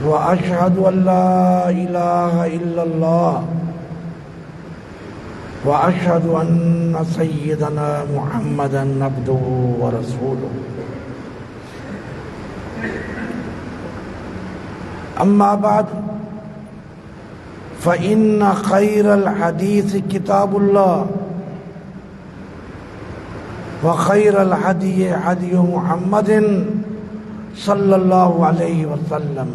وأشهد أن لا إله إلا الله وأشهد أن سيدنا محمدا عبده ورسوله أما بعد فإن خير الحديث كتاب الله وخير الهدي هدي محمد صلى الله عليه وسلم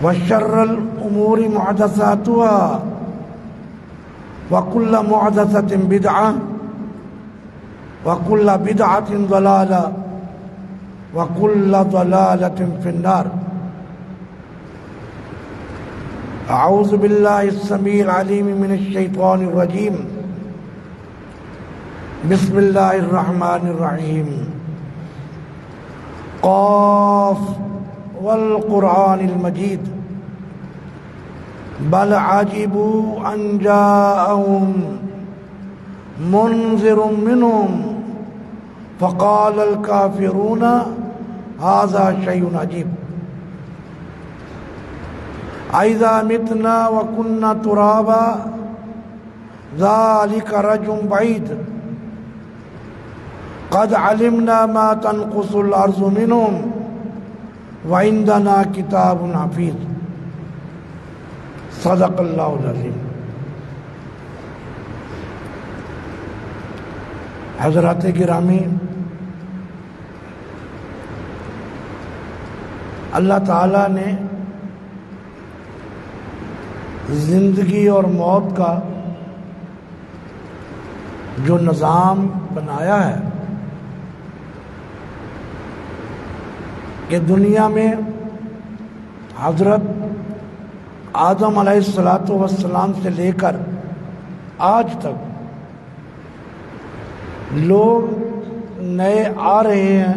وشر الأمور محدثاتها وكل محدثة بدعة وكل بدعة ضلالة وكل ضلالة في النار. أعوذ بالله السميع العليم من الشيطان الرجيم. بسم الله الرحمن الرحيم. قاف والقرآن المجيد بل عجبوا أن جاءهم منذر منهم فقال الكافرون هذا شيء عجيب أإذا متنا وكنا ترابا ذلك رجل بعيد قد علمنا ما تنقص الأرض منهم وعندنا کتاب حفیظ. صدق اللہ العظیم. حضرات گرامی، اللہ تعالیٰ نے زندگی اور موت کا جو نظام بنایا ہے کہ دنیا میں حضرت آدم علیہ السلام سے لے کر آج تک لوگ نئے آ رہے ہیں،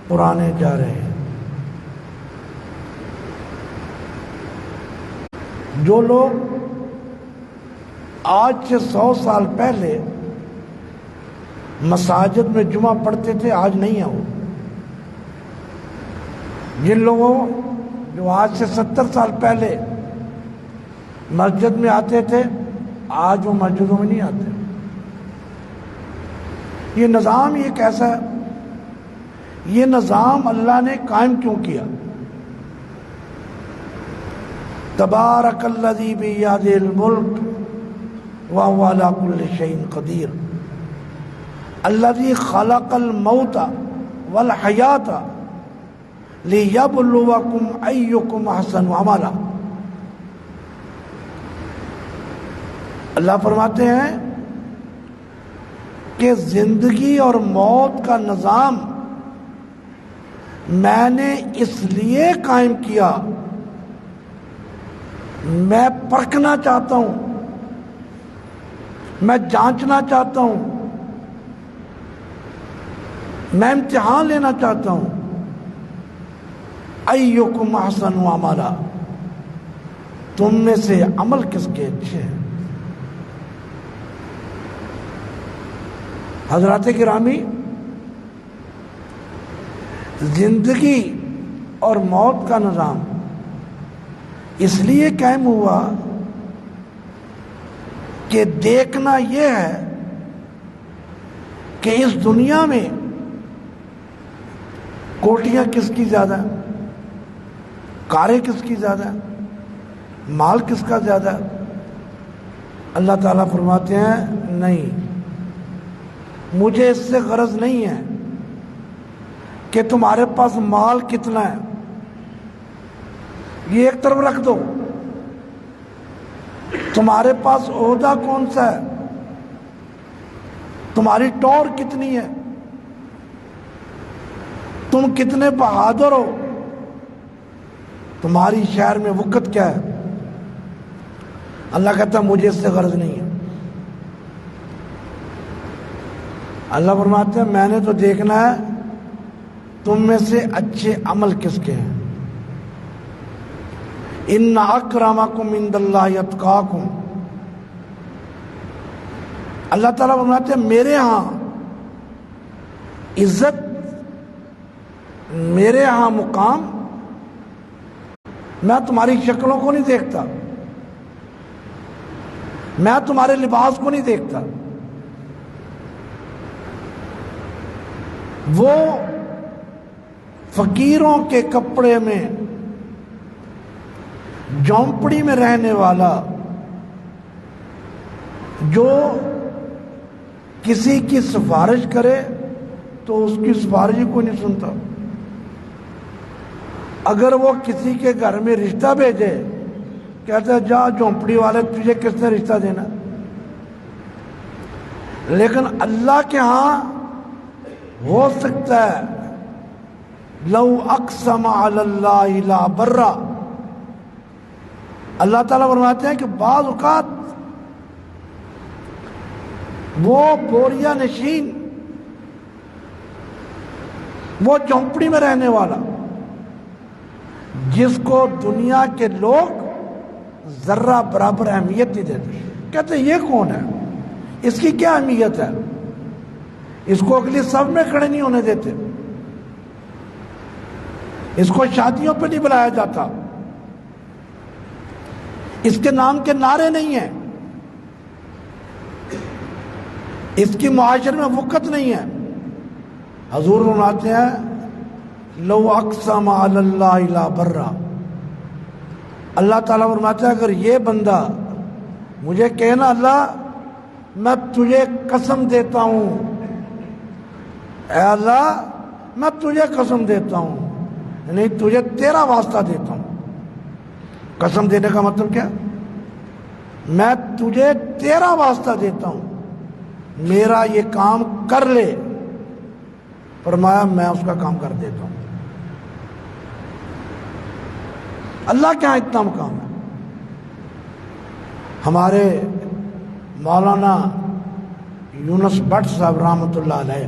پرانے جا رہے ہیں. جو لوگ آج سے 100 سال پہلے مساجد میں جمعہ پڑھتے تھے آج نہیں ہیں وہ. جن لوگوں جو آج سے 70 سال پہلے مسجد میں آتے تھے آج وہ مسجدوں میں نہیں آتے. یہ نظام یہ کیسا ہے؟ یہ نظام اللہ نے قائم کیوں کیا؟ تبارک الذی بیدہ الملک وہو علی کل شیء قدیر الذی خلق الموت والحیات لِيَبْلُوَكُمْ أَيُّكُمْ أَحْسَنُ عَمَلًا. اللہ فرماتے ہیں کہ زندگی اور موت کا نظام میں نے اس لیے قائم کیا، میں پرکھنا چاہتا ہوں، میں جانچنا چاہتا ہوں، میں امتحان لینا چاہتا ہوں. ایکم احسن عملا، تم میں سے عمل کس کے اچھے ہیں. حضرات گرامی، زندگی اور موت کا نظام اس لیے قائم ہوا کہ دیکھنا یہ ہے کہ اس دنیا میں کوٹیاں کس کی زیادہ ہیں، کاریں کس کی زیادہ ہے، مال کس کا زیادہ ہے. اللہ تعالیٰ فرماتے ہیں نہیں، مجھے اس سے غرض نہیں ہے کہ تمہارے پاس مال کتنا ہے، یہ ایک طرف رکھ دو. تمہارے پاس عہدہ کون سا ہے، تمہاری ٹور کتنی ہے، تم کتنے بہادر ہو، تمہاری شہر میں وقت کیا ہے. اللہ کہتا ہے مجھے اس سے غرض نہیں ہے. اللہ فرماتے ہیں میں نے تو دیکھنا ہے تم میں سے اچھے عمل کس کے ہیں. ان اکرمکم عند اللہ اتقاکم. اللہ تعالیٰ فرماتے ہیں میرے ہاں عزت میرے ہاں مقام، میں تمہاری شکلوں کو نہیں دیکھتا، میں تمہارے لباس کو نہیں دیکھتا، وہ فقیروں کے کپڑے میں جھونپڑی میں رہنے والا جو کسی کی سفارش کرے تو اس کی سفارش ہی کوئی نہیں سنتا، اگر وہ کسی کے گھر میں رشتہ بھیجے کہتا ہے جا جھونپڑی والے تجھے کس نے رشتہ دینا، لیکن اللہ کے ہاں ہو سکتا ہے لو اقسم علی اللہ لا برا، اللہ تعالیٰ فرماتے ہیں کہ بعض اوقات وہ بوریا نشین، وہ جھونپڑی میں رہنے والا جس کو دنیا کے لوگ ذرہ برابر اہمیت نہیں دیتے، کہتے ہیں یہ کون ہے، اس کی کیا اہمیت ہے، اس کو اگلی صف میں کھڑے نہیں ہونے دیتے، اس کو شادیوں پہ نہیں بلایا جاتا، اس کے نام کے نعرے نہیں ہیں، اس کی معاشرے میں وقت نہیں ہے۔ حضور فرماتے ہیں لو اقسم علی اللہ لا برا، اللہ تعالیٰ فرماتا ہے اگر یہ بندہ مجھے کہنا اللہ میں تجھے قسم دیتا ہوں، اے اللہ میں تجھے قسم دیتا ہوں، یعنی تجھے تیرا واسطہ دیتا ہوں، قسم دینے کا مطلب کیا، میں تجھے تیرا واسطہ دیتا ہوں، میرا یہ کام کر لے، فرمایا میں اس کا کام کر دیتا ہوں۔ اللہ کے یہاں اتنا مقام ہے۔ ہمارے مولانا یونس بٹ صاحب رحمۃ اللہ علیہ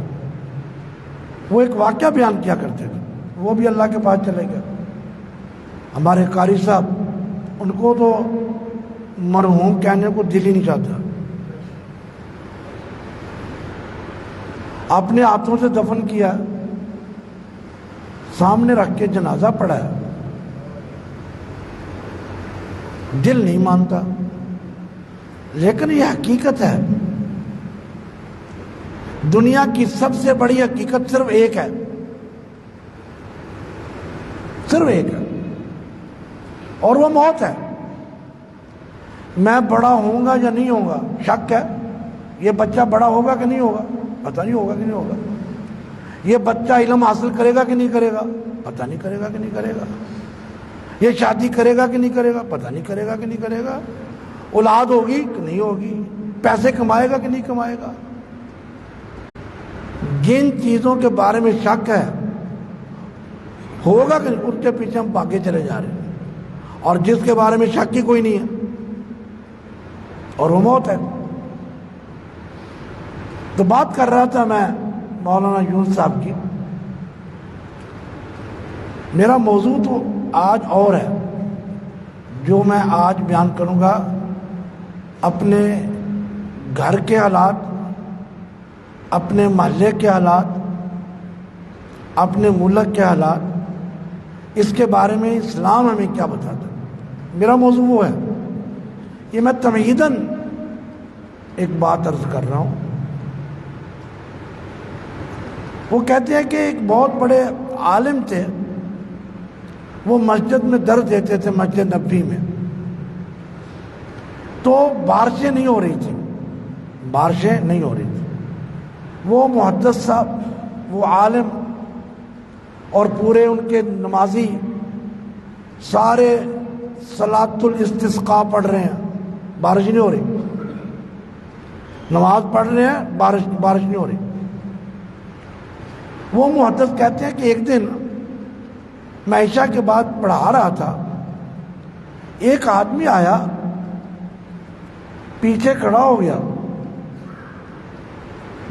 وہ ایک واقعہ بیان کیا کرتے تھے، وہ بھی اللہ کے پاس چلے گئے۔ ہمارے قاری صاحب، ان کو تو مرحوم کہنے کو دل ہی نہیں چاہتا، اپنے ہاتھوں سے دفن کیا، سامنے رکھ کے جنازہ پڑھا ہے، دل نہیں مانتا، لیکن یہ حقیقت ہے۔ دنیا کی سب سے بڑی حقیقت صرف ایک ہے، صرف ایک ہے، اور وہ موت ہے۔ میں بڑا ہوں گا یا نہیں ہوں گا شک ہے، یہ بچہ بڑا ہوگا کہ نہیں ہوگا پتہ نہیں ہوگا کہ نہیں ہوگا، یہ بچہ علم حاصل کرے گا کہ نہیں کرے گا پتہ نہیں کرے گا کہ نہیں کرے گا، یہ شادی کرے گا کہ نہیں کرے گا پتہ نہیں کرے گا کہ نہیں کرے گا، اولاد ہوگی کہ نہیں ہوگی، پیسے کمائے گا کہ نہیں کمائے گا۔ جن چیزوں کے بارے میں شک ہے ہوگا کہ اس کے پیچھے ہم بھاگے چلے جا رہے ہیں، اور جس کے بارے میں شک ہی کوئی نہیں ہے اور وہ موت ہے۔ تو بات کر رہا تھا میں مولانا یونس صاحب کی، میرا موضوع تو آج اور ہے، جو میں آج بیان کروں گا اپنے گھر کے حالات، اپنے محلے کے حالات، اپنے ملک کے حالات، اس کے بارے میں اسلام ہمیں کیا بتاتا ہے۔ میرا موضوع وہ ہے، یہ میں تمہیداً ایک بات عرض کر رہا ہوں۔ وہ کہتے ہیں کہ ایک بہت بڑے عالم تھے، وہ مسجد میں درس دیتے تھے، مسجد نبوی میں، تو بارشیں نہیں ہو رہی تھی، بارشیں نہیں ہو رہی تھی۔ وہ محدث صاحب، وہ عالم، اور پورے ان کے نمازی سارے صلاۃ الاستسقاء پڑھ رہے ہیں، بارش نہیں ہو رہی، نماز پڑھ رہے ہیں، بارش نہیں ہو رہی۔ وہ محدث کہتے ہیں کہ ایک دن میں عشاء کے بعد پڑھا رہا تھا، ایک آدمی آیا، پیچھے کھڑا ہو گیا،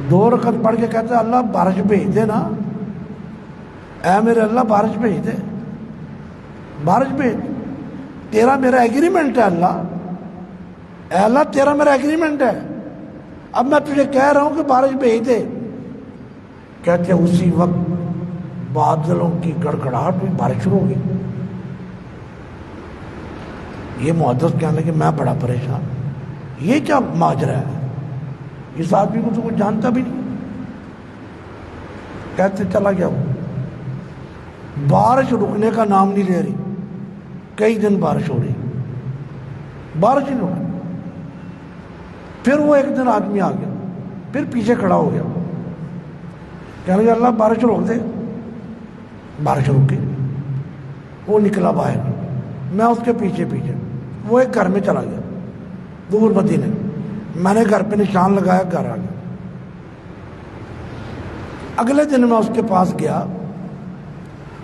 2 رکعت پڑھ کے کہتا ہے اللہ بارش بھیج دے نا، اے میرے اللہ بارش بھیج دے، بارش بھیج، تیرا میرا ایگریمنٹ ہے اللہ، اے اللہ تیرا میرا ایگریمنٹ ہے، اب میں تجھے کہہ رہا ہوں کہ بارش بھیج دے۔ کہتے ہیں اسی وقت بادلوں کی گڑگڑاہٹ ہوئی، بارش شروع ہو گئی۔ یہ محدث کہنے لگے میں بڑا پریشان، یہ کیا ماجرا ہے، اس آدمی کو تو کوئی جانتا بھی نہیں۔ کہتے چلا گیا وہ، بارش رکنے کا نام نہیں لے رہی، کئی دن بارش ہو رہی، بارش ہی نہیں رکی۔ پھر وہ ایک دن آدمی آ گیا، پھر پیچھے کھڑا ہو گیا، کہنے لگا اللہ بارش روک دے، بارش رکی۔ وہ نکلا باہر، میں اس کے پیچھے پیچھے، وہ ایک گھر میں چلا گیا دور مدینے، میں نے گھر پہ نشان لگایا، گھر آ گیا۔ اگلے دن میں اس کے پاس گیا،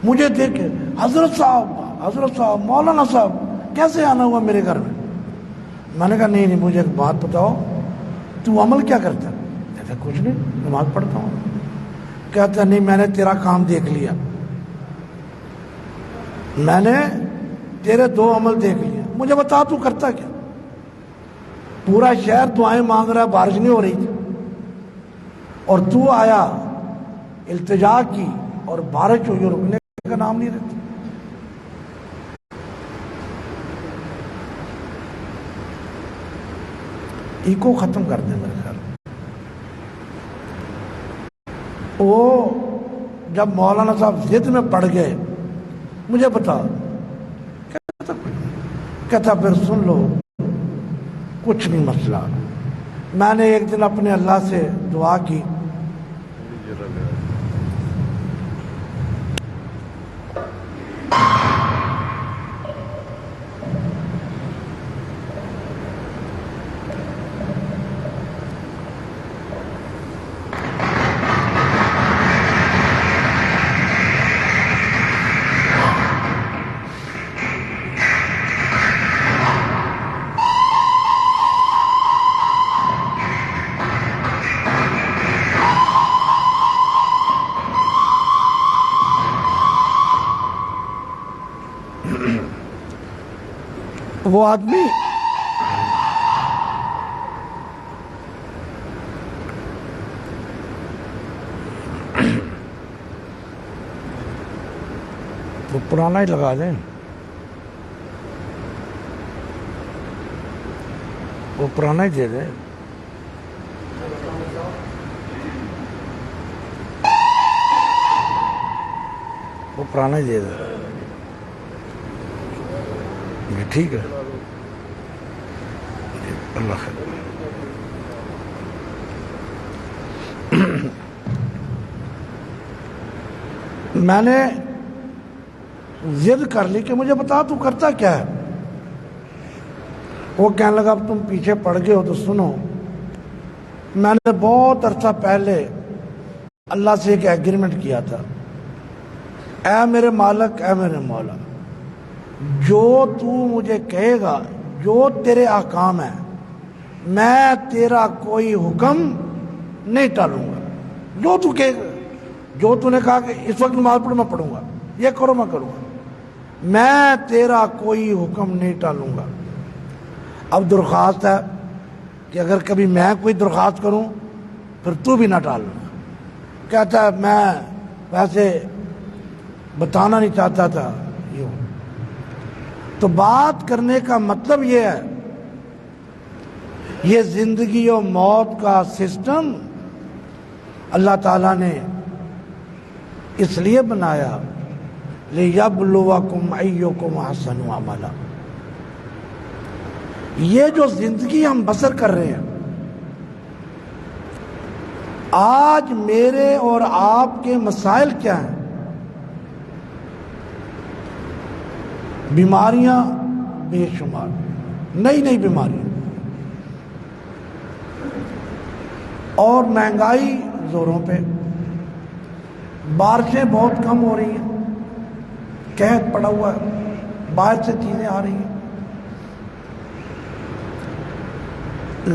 مجھے دیکھے حضرت صاحب مولانا صاحب کیسے آنا ہوا میرے گھر میں نے کہا نہیں مجھے ایک بات بتاؤ، تو عمل کیا کرتا ہے؟ کہتا کچھ نہیں، نماز پڑھتا ہوں۔ کہتا نہیں میں نے تیرا کام دیکھ لیا، میں نے تیرے 2 عمل دیکھ لیا، مجھے بتا تو کرتا کیا؟ پورا شہر دعائیں مانگ رہا ہے، بارش نہیں ہو رہی تھی، اور تو آیا التجا کی اور بارش ہوئی اور رکنے کا نام نہیں لیتا۔ ایکو ختم کر دیں میرے خیال۔ وہ جب مولانا صاحب ضد میں پڑ گئے، مجھے بتا، کہتا پھر سن لو کچھ نہیں مسئلہ۔ میں نے ایک دن اپنے اللہ سے دعا کی، وہ آدمی وہ پرانا ہی لگا دیں، وہ پرانا ہی دے دیں۔ وہ پرانا ہی دے دیں، ٹھیک ہے، اللہ خیر۔ میں نے ضد کر لی کہ مجھے بتا تو کرتا کیا ہے؟ وہ کہنے لگا اب تم پیچھے پڑ گئے ہو تو سنو، میں نے بہت عرصہ پہلے اللہ سے ایک ایگریمنٹ کیا تھا، اے میرے مالک، اے میرے مولا، جو تو مجھے کہے گا، جو تیرے احکام ہیں، میں تیرا کوئی حکم نہیں ٹالوں گا، جو تو کہے گا، جو تو نے کہا کہ اس وقت نماز پڑھو میں پڑھوں گا، یہ کرو میں کروں گا، میں تیرا کوئی حکم نہیں ٹالوں گا۔ اب درخواست ہے کہ اگر کبھی میں کوئی درخواست کروں پھر تو بھی نہ ٹالنا۔ کہتا ہے میں ویسے بتانا نہیں چاہتا تھا، یوں۔ تو بات کرنے کا مطلب یہ ہے، یہ زندگی و موت کا سسٹم اللہ تعالیٰ نے اس لیے بنایا، لِيَبْلُوَكُمْ أَيُّكُمْ أَحْسَنُ عَمَلًا۔ یہ جو زندگی ہم بسر کر رہے ہیں، آج میرے اور آپ کے مسائل کیا ہیں؟ بیماریاں بے شمار، نئی نئی بیماریاں، اور مہنگائی زوروں پہ، بارشیں بہت کم ہو رہی ہیں، قحط پڑا ہوا ہے، باہر سے چیزیں آ رہی ہیں،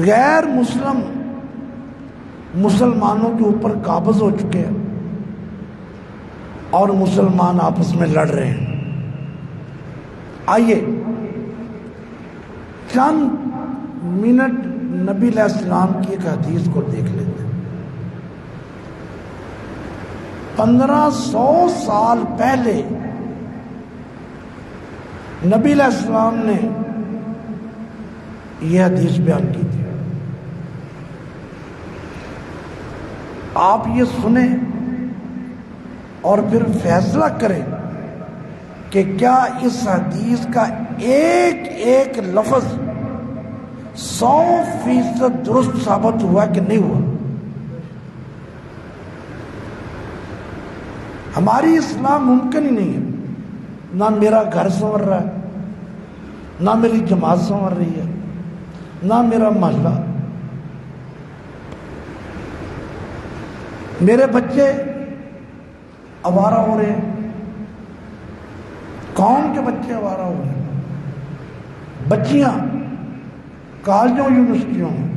غیر مسلم مسلمانوں کے اوپر قابض ہو چکے ہیں اور مسلمان آپس میں لڑ رہے ہیں۔ آئیے چند منٹ نبی علیہ السلام کی ایک حدیث کو دیکھ لیتے ہیں۔ 1500 سال پہلے نبی علیہ السلام نے یہ حدیث بیان کی تھی. آپ یہ سنیں اور پھر فیصلہ کریں کہ کیا اس حدیث کا ایک ایک لفظ 100% درست ثابت ہوا کہ نہیں ہوا. ہماری اصلاح ممکن ہی نہیں ہے. نہ میرا گھر سنور رہا ہے، نہ میری جماعت سنور رہی ہے، نہ میرا محلہ. میرے بچے آوارہ ہو رہے ہیں، قوم کے بچے آوارہ ہو رہے ہیں، بچیاں کالجوں یونیورسٹیوں میں.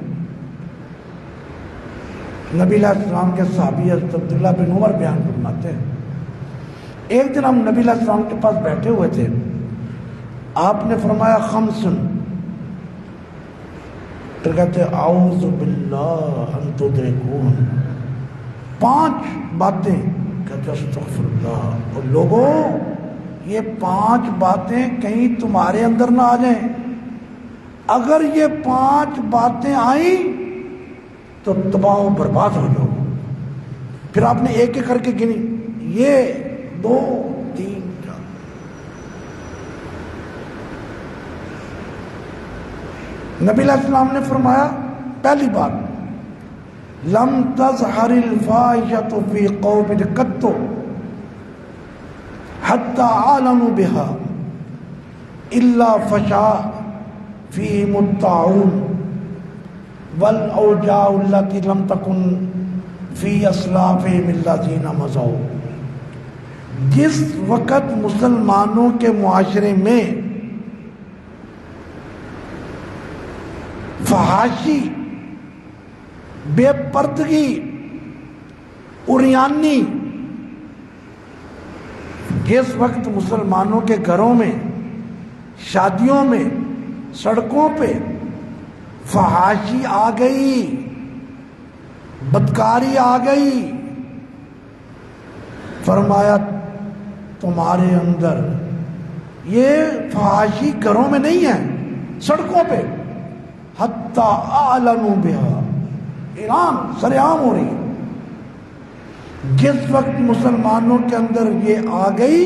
نبی علیہ السلام کے صحابی حضرت عبداللہ بن عمر بیان فرماتے ہیں، ایک دن ہم نبی علیہ السلام کے پاس بیٹھے ہوئے تھے. آپ نے فرمایا خمسن، پھر کہتے اعوذ باللہ ان تدرکون، 5 باتیں. کہتے استغفر اللہ. اور لوگوں یہ 5 باتیں کہیں تمہارے اندر نہ آ جائیں. اگر یہ 5 باتیں آئیں تو تباہ و برباد ہو جاؤ. پھر آپ نے ایک ایک کر کے گنی، یہ 2 3 4. نبی علیہ السلام نے فرمایا پہلی بات، لم تظہر الفاحشۃ فی قوم قط حتی اعلنوا بها الا فشا فیہم الطاعون والاوجاع التي لم تکن فی اسلافہم الذین مضوا. جس وقت مسلمانوں کے معاشرے میں فحاشی، بے پردگی، عریانی، جس وقت مسلمانوں کے گھروں میں، شادیوں میں، سڑکوں پہ فحاشی آ گئی، بدکاری آ گئی، فرمایا تمہارے اندر یہ فحاشی گھروں میں نہیں ہے، سڑکوں پہ حتی اعلنوا بها، اعلان سر عام ہو رہی ہے. جس وقت مسلمانوں کے اندر یہ آ گئی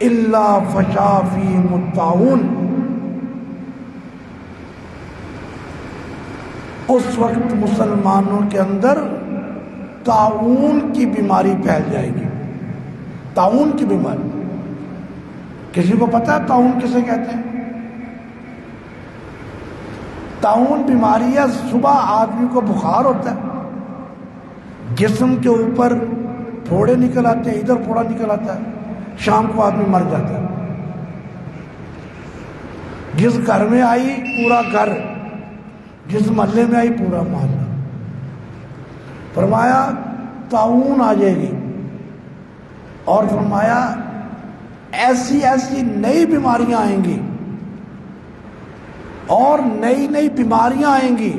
الا فشا فیہم الطاعون، اس وقت مسلمانوں کے اندر طاعون کی بیماری پھیل جائے گی. طاعون کی بیماری، کسی کو پتہ ہے طاعون کسے کہتے ہیں؟ طاعون بیماری ہے، صبح آدمی کو بخار ہوتا ہے، جسم کے اوپر پھوڑے نکل آتے ہیں، ادھر پھوڑا نکل آتا ہے، شام کو آدمی مر جاتا ہے. جس گھر میں آئی پورا گھر، جس محلے میں آئی پورا محلہ. فرمایا طاعون آ جائے گی، اور فرمایا ایسی ایسی نئی بیماریاں آئیں گی، اور نئی نئی بیماریاں آئیں گی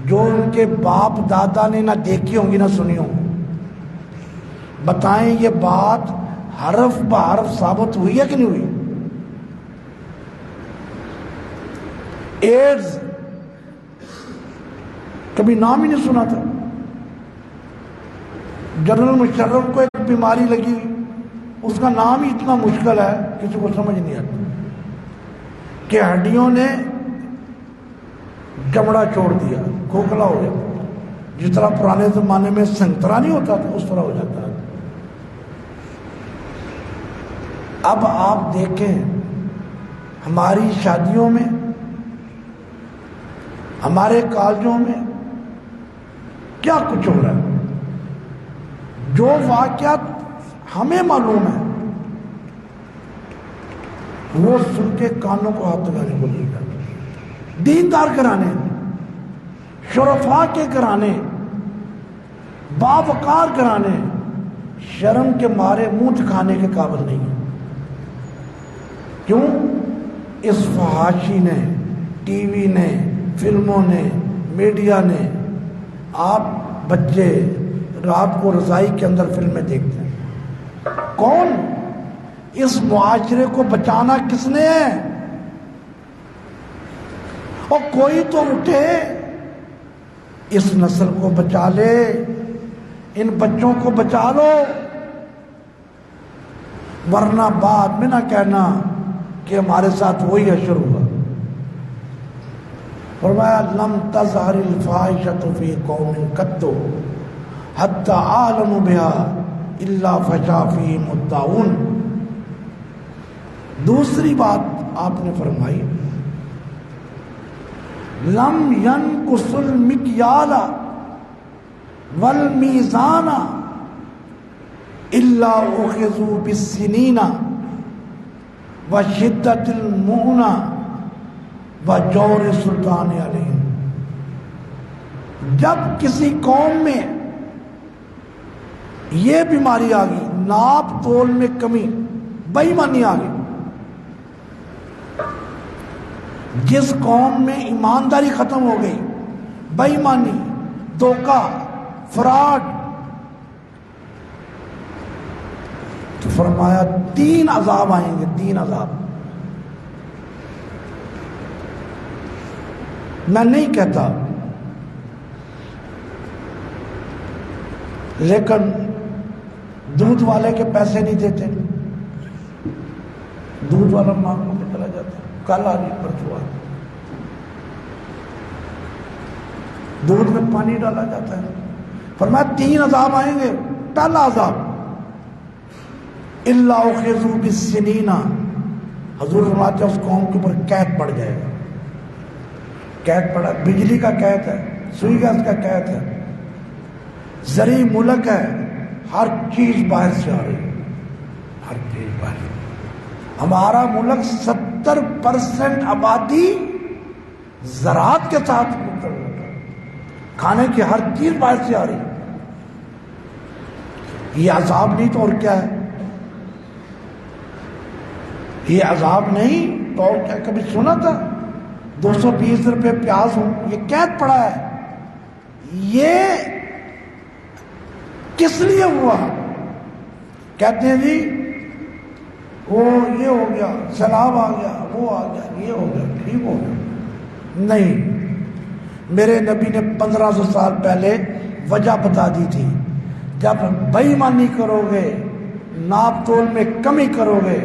جو ان کے باپ دادا نے نہ دیکھی ہوں گی نہ سنی ہوں. بتائیں یہ بات حرف بحرف ثابت ہوئی ہے کہ نہیں ہوئی؟ ایڈز کبھی نام ہی نہیں سنا تھا. جنرل مشرف کو ایک بیماری لگی، اس کا نام ہی اتنا مشکل ہے کسی کو سمجھ نہیں آتا، کہ ہڈیوں نے چمڑا چھوڑ دیا، کھوکھلا ہو گیا. جس طرح پرانے زمانے میں سنترا نہیں ہوتا تھا اس طرح ہو جاتا ہے. اب آپ دیکھیں ہماری شادیوں میں، ہمارے کالجوں میں کیا کچھ ہو رہا ہے. جو واقعات ہمیں معلوم ہے وہ سن کے کانوں کو ہاتھ لگانے کو نہیں کرتے. دیندار گھرانے، شرفاء کے گھرانے، باوقار گھرانے شرم کے مارے منہ دکھانے کے قابل نہیں ہیں. کیوں؟ اس فحاشی نے، ٹی وی نے، فلموں نے، میڈیا نے آپ بچے رات کو رضائی کے اندر فلمیں دیکھتے ہیں. کون؟ اس معاشرے کو بچانا کس نے ہے؟ اور کوئی تو اٹھے اس نسل کو بچا لے، ان بچوں کو بچا لو، ورنہ بعد میں نہ کہنا کہ ہمارے ساتھ وہی حشر ہوا. فرمایا لم تظہر الفاحشۃ فی قوم قط حتی اعلنوا بها الا فشا فیہم الطاعون. دوسری بات آپ نے فرمائی لم ينقص المکیال والمیزان الا اخذوا بالسنین وشدۃ المؤنہ وجور السلطان علیہم. جب کسی قوم میں یہ بیماری آ گئی، ناپ تول میں کمی، بے ایمانی آ گئی، جس قوم میں ایمانداری ختم ہو گئی، بے ایمانی، دھوکہ، فراڈ، تو فرمایا 3 عذاب آئیں گے. 3 عذاب. میں نہیں کہتا، لیکن دودھ والے کے پیسے نہیں دیتے، دودھ والا مانگنے میں چلا جاتا ہے، کل آ رہی پرسوں آ رہی، دودھ میں پانی ڈالا جاتا ہے. فرمایا 3 عذاب آئیں گے. پہلا عذاب الا اخذوا بالسنین، حضور فرماتے ہیں اس قوم کے اوپر قید پڑ جائے گا. قید پڑا، بجلی کا قید ہے، سوئی گیس کا قید ہے، زرعی ملک ہے، ہر چیز باہر سے آ رہی ہے، ہر چیز باہر. ہمارا ملک 70% آبادی زراعت کے ساتھ منتظر ہوتا ہے، کھانے کی ہر چیز باہر سے آ رہی ہے. یہ عذاب نہیں تو اور کیا ہے؟ یہ عذاب نہیں تو اور کیا؟ کبھی سنا تھا 220 روپے پیاز ہو، یہ قید پڑا ہے. یہ کس لیے ہوا؟ کہتے ہیں جی وہ یہ ہو گیا، سیلاب آ گیا، وہ آ گیا، یہ ہو گیا، ٹھیک ہو گیا. نہیں، میرے نبی نے 1500 سال پہلے وجہ بتا دی تھی. جب بے ایمانی کرو گے، ناپ تول میں کمی کرو گے،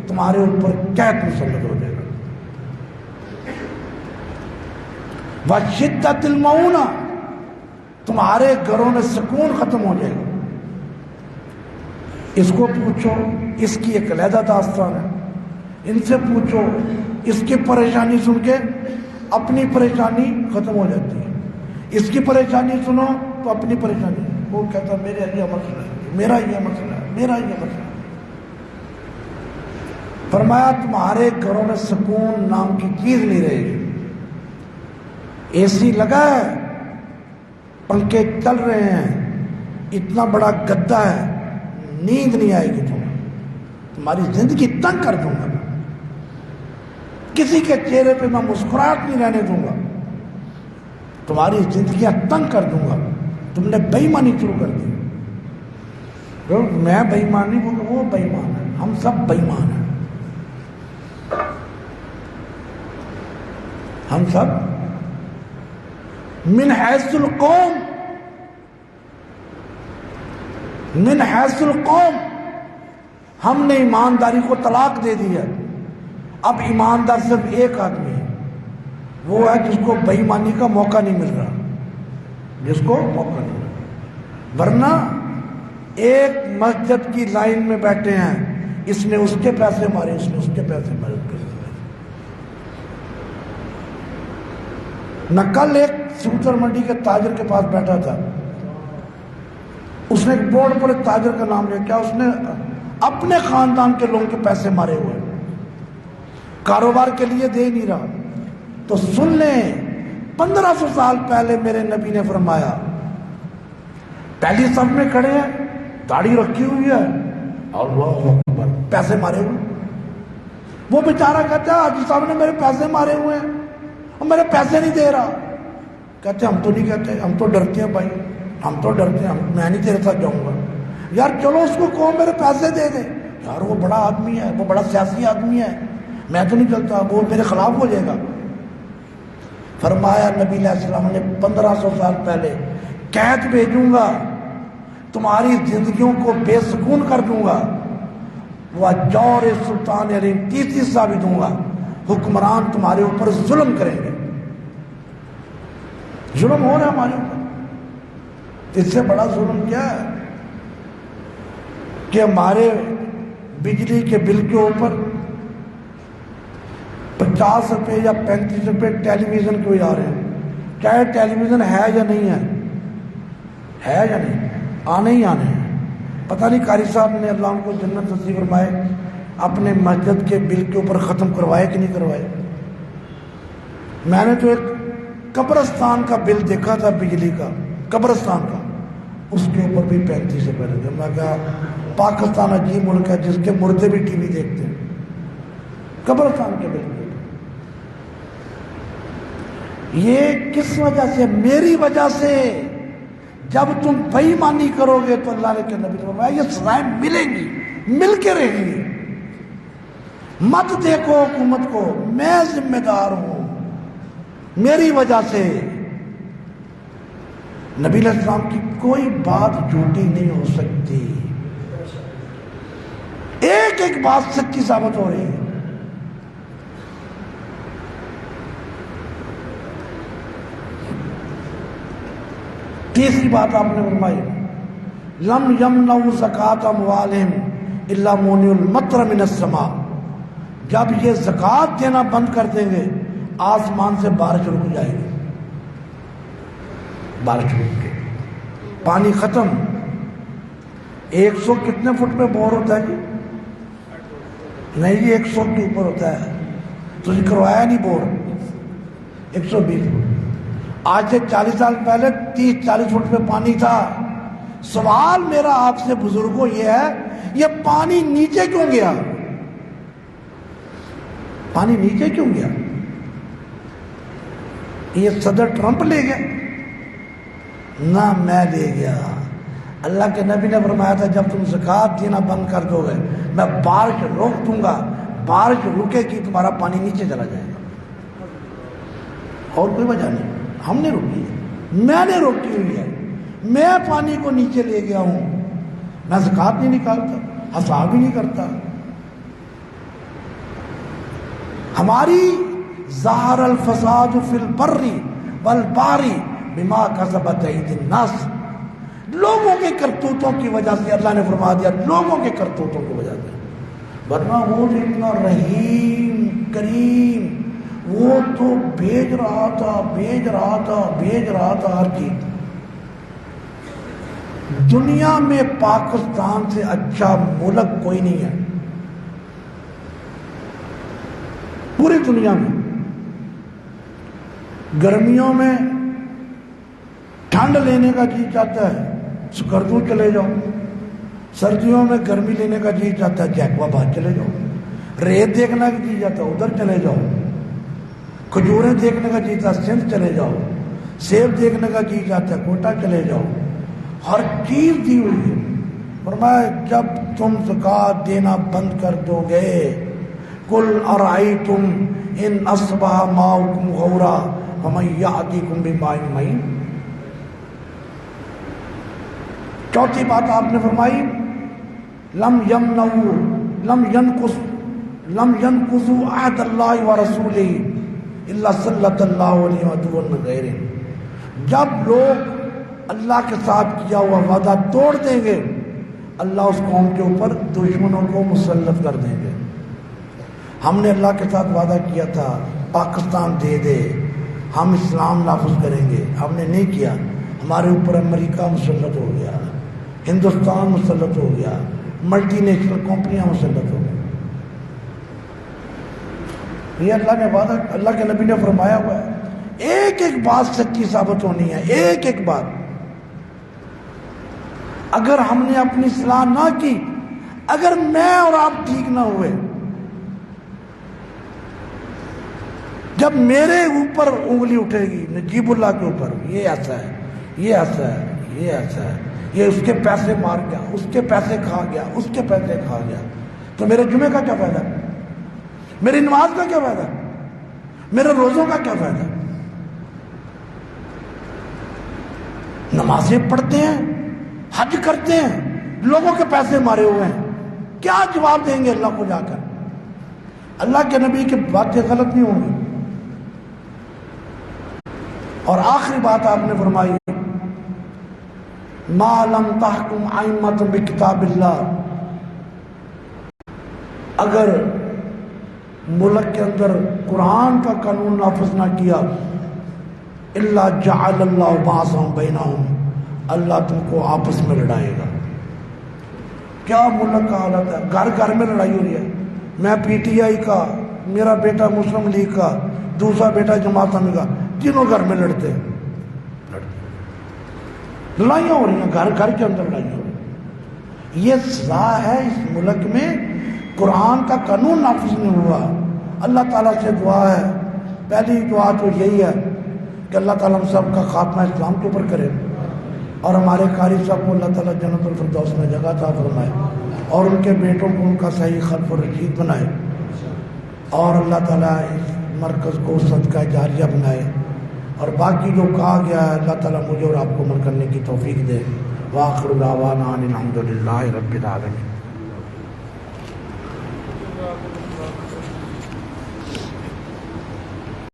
تمہارے اوپر قید مسلط ہو جائے گا. وشدۃ المؤونہ، تمہارے گھروں میں سکون ختم ہو جائے گا. اس کو پوچھو، اس کی ایک علیحدہ داستان ہے. ان سے پوچھو، اس کی پریشانی سن کے اپنی پریشانی ختم ہو جاتی ہے. اس کی پریشانی سنو تو اپنی پریشانی، وہ کہتا میرا یہ مسئلہ ہے، میرا یہ مسئلہ ہے، میرا یہ مسئلہ ہے. فرمایا تمہارے گھروں میں سکون نام کی چیز نہیں رہے گی. اے سی لگا ہے، پنکھے چل رہے ہیں، اتنا بڑا گدا ہے، نیند نہیں آئے گی. تمہاری زندگی تنگ کر دوں گا. کسی کے چہرے پہ میں مسکراہٹ نہیں رہنے دوں گا. تمہاری زندگیاں تنگ کر دوں گا. تم نے بے ایمانی شروع کر دی. میں بے ایمان نہیں بول رہا، وہ بے ایمان ہے، ہم سب بے ایمان ہیں. ہم سب من حیث القوم، من حیث القوم ہم نے ایمانداری کو طلاق دے دی ہے. اب ایماندار صرف ایک آدمی ہے، وہ ہے جس کو بے ایمانی کا موقع نہیں مل رہا، جس کو موقع نہیں مل رہا. ورنہ ایک مسجد کی لائن میں بیٹھے ہیں، اس نے اس کے پیسے مارے، اس نے اس کے پیسے مارے. میں کل ایک سوتر منڈی کے تاجر کے پاس بیٹھا تھا. اس نے ایک بورڈ پر ایک تاجر کا نام لیا، کیا اس نے اپنے خاندان کے لوگوں کے پیسے مارے ہوئے، کاروبار کے لیے دے نہیں رہا. تو سن لیں، 1500 سال پہلے میرے نبی نے فرمایا، پہلی صف میں کھڑے ہیں، داڑھی رکھی ہوئی ہے، اللہ اکبر، پیسے مارے ہوئے. وہ بیچارہ کہتا ہے حاجی صاحب نے میرے پیسے مارے ہوئے ہیں اور میرے پیسے نہیں دے رہا. کہتے ہم تو نہیں کہتے، ہم تو ڈرتے ہیں بھائی، ہم تو ڈرتے ہیں، میں نہیں تیرے ساتھ جاؤں گا. یار چلو اس کو کہو میرے پیسے دے دے. یار وہ بڑا آدمی ہے، وہ بڑا سیاسی آدمی ہے، میں تو نہیں چلتا، وہ میرے خلاف ہو جائے گا. فرمایا نبی علیہ السلام نے 1500 سال پہلے قید بھیجوں گا، تمہاری زندگیوں کو بے سکون کر دوں گا. وہ جور سلطان علی تیسری ثابت دوں گا، حکمران تمہارے اوپر ظلم کریں گے. ظلم ہو رہا ہے ہمارے اوپر. اس سے بڑا ظلم کیا ہے کہ ہمارے بجلی کے بل کے اوپر 50 روپے یا 35 روپے ٹیلی ویژن کے آ رہے ہیں. کیا یہ ٹیلی ویژن ہے یا نہیں ہے؟ ہے یا نہیں؟ آنے ہی آنے ہیں. پتہ نہیں قاری صاحب نے اللہ ان کو جنت نصیب فرمائے اپنے مسجد کے بل کے اوپر ختم کروائے کہ نہیں کروائے. میں نے تو ایک قبرستان کا بل دیکھا تھا بجلی کا، قبرستان کا، اس کے اوپر بھی 35 روپے لگے. میں کہا پاکستان عجیب ملک ہے جس کے مردے بھی ٹی وی دیکھتے ہیں. قبرستان کے بل. یہ کس وجہ سے؟ میری وجہ سے. جب تم بے ایمانی کرو گے تو اللہ نے نبی نے فرمایا یہ سزائیں ملیں گی، مل کے رہیں گی. مت دیکھو حکومت کو، میں ذمہ دار ہوں، میری وجہ سے. نبی علیہ السلام کی کوئی بات جھوٹی نہیں ہو سکتی. ایک ایک بات سچی ثابت ہو رہی ہے. تیسری بات آپ نے فرمائی لم یمنعوا زکات اموالہم الا مونع المطر من السماء. جب یہ زکات دینا بند کر دیں گے آسمان سے بارش رک جائے گی. بارش رک گئی، پانی ختم. 100 کتنے فٹ پہ بور ہوتا ہے جی؟ نہیں جی 100 کے اوپر ہوتا ہے. تو جی کروایا نہیں بور. 120 فٹ. آج سے 40 سال پہلے 30-40 فٹ پہ پانی تھا. سوال میرا آپ سے بزرگوں یہ ہے یہ پانی نیچے کیوں گیا؟ پانی نیچے کیوں گیا؟ یہ صدر ٹرمپ لے گیا؟ نہ میں لے گیا. اللہ کے نبی نے فرمایا تھا جب تم زکات دینا بند کر دو گے میں بارش روک دوں گا. بارش رکے گی تمہارا پانی نیچے چلا جائے گا. اور کوئی وجہ نہیں. ہم نے روکی ہے، میں نے روکی ہوئی ہے. میں پانی کو نیچے لے گیا ہوں. میں زکات نہیں نکالتا، حساب بھی نہیں کرتا. ہماری ظاہر الفساد فی البر والبحر بما کسبت ایدی الناس. لوگوں کے کرتوتوں کی وجہ سے اللہ نے فرما دیا لوگوں کے کرتوتوں کی وجہ سے. ورنہ وہ جو اتنا رحیم کریم، وہ تو بھیج رہا تھا ہر چیز. دنیا میں پاکستان سے اچھا ملک کوئی نہیں ہے پوری دنیا میں. گرمیوں میں ٹھنڈ لینے کا جی چاہتا ہے سکردو چلے جاؤ. سردیوں میں گرمی لینے کا جی چاہتا ہے جیکوا باد چلے جاؤ. ریت دیکھنا کا جی چاہتا ہے ادھر چلے جاؤ. کھجوریں دیکھنے کا جی چاہتا ہے سندھ چلے جاؤ. سیب دیکھنے کا جی چاہتا ہے کوٹا چلے جاؤ. ہر چیز دی ہوئی ہے. فرمایا جب تم زکات دینا بند کر دو گے قل ارأیتم ان اصبح ماؤکم غورا فمن یأتیکم بماء معین. چوتھی بات آپ نے فرمائی لم ينقضوا عہد اللہ ورسولہ الا سلط اللہ علیہ عدوا غیرہ. جب لوگ اللہ کے ساتھ کیا ہوا وعدہ توڑ دیں گے اللہ اس قوم کے اوپر دشمنوں کو مسلط کر دیں گے. ہم نے اللہ کے ساتھ وعدہ کیا تھا پاکستان دے دے ہم اسلام نافذ کریں گے، ہم نے نہیں کیا. ہمارے اوپر امریکہ مسلط ہو گیا، ہندوستان مسلط ہو گیا، ملٹی نیشنل کمپنیاں مسلط ہو گئی. یہ اللہ نے وعدہ، اللہ کے نبی نے فرمایا ہوا ہے. ایک ایک بات سچی ثابت ہونی ہے، ایک ایک بات. اگر ہم نے اپنی اصلاح نہ کی، اگر میں اور آپ ٹھیک نہ ہوئے، جب میرے اوپر انگلی اٹھے گی نجیب اللہ کے اوپر یہ ایسا ہے یہ ایسا ہے یہ ایسا ہے، یہ اس کے پیسے مار گیا، اس کے پیسے کھا گیا، اس کے پیسے کھا گیا، تو میرے جمعے کا کیا فائدہ؟ میری نماز کا کیا فائدہ؟ میرے روزوں کا کیا فائدہ؟ نمازیں پڑھتے ہیں، حج کرتے ہیں، لوگوں کے پیسے مارے ہوئے ہیں، کیا جواب دیں گے اللہ کو جا کر؟ اللہ کے نبی کی باتیں غلط نہیں ہوں گی۔ اور آخری بات آپ نے فرمائی، ما لم تحکم ائمۃ بکتاب اللہ، اگر ملک کے اندر قرآن کا قانون نافذ نہ کیا، الا جعل اللہ بعثهم بینہم، اللہ تم کو آپس میں لڑائے گا۔ کیا ملک کا حالت ہے؟ گھر گھر میں لڑائی ہو رہی ہے، میں پی ٹی آئی کا، میرا بیٹا مسلم لیگ کا، دوسرا بیٹا جماعت اسلامی کا، تینوں گھر میں لڑتے ہیں، لڑائیاں ہو رہی ہیں، گھر گھر کے اندر لڑائیاں ہو رہی ہیں۔ یہ سزا ہے اس ملک میں قرآن کا قانون نافذ نہیں ہوا۔ اللہ تعالیٰ سے دعا ہے، پہلی دعا تو یہی ہے کہ اللہ تعالیٰ ہم سب کا خاتمہ اسلام کے اوپر کرے، اور ہمارے قاری صاحب کو اللہ تعالیٰ جنت الفردوس میں جگہ عطا فرمائے، اور ان کے بیٹوں کو ان کا صحیح خلف و رشید بنائے، اور اللہ تعالیٰ اس مرکز کو صدقہ جاریہ بنائے، اور باقی جو کہا گیا ہے اللہ تعالیٰ مجھے اور آپ کو عمل کرنے کی توفیق دے۔ وآخر دعوانا ان الحمد للہ رب العالمین۔